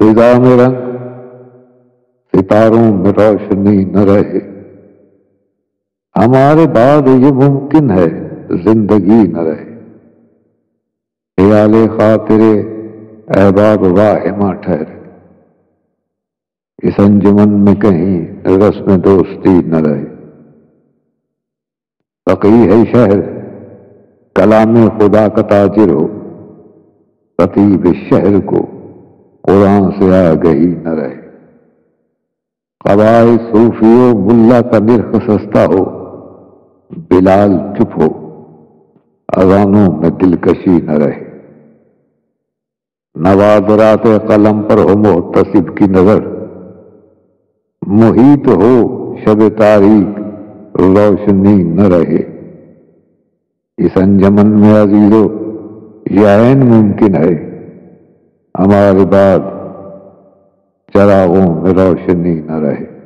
فضا میں رنگ ستاروں میں روشنی نہ رہے، ہمارے بعد یہ ممکن ہے زندگی نہ رہے۔ خیال خاطر احباب واہمہ ٹھہرے، اس انجمن میں کہیں رسم دوستی نہ رہے۔ فقیہ ہے شہر کلام خدا کا تاجر ہو، خطیب شہر کو قرآن سے آگہی نہ رہے۔ قبائے صوفی و ملا کا نرخ سستا ہو، بلال چپ ہو اذانوں میں دلکشی نہ رہے۔ نوادرات قلم پر ہو محتسب کی نظر، محیط ہو شب تاریک روشنی نہ رہے۔ اس انجمن میں عزیزو یہ عین ممکن ہے، ہمارے بعد چراغوں میں روشنی نہ رہے۔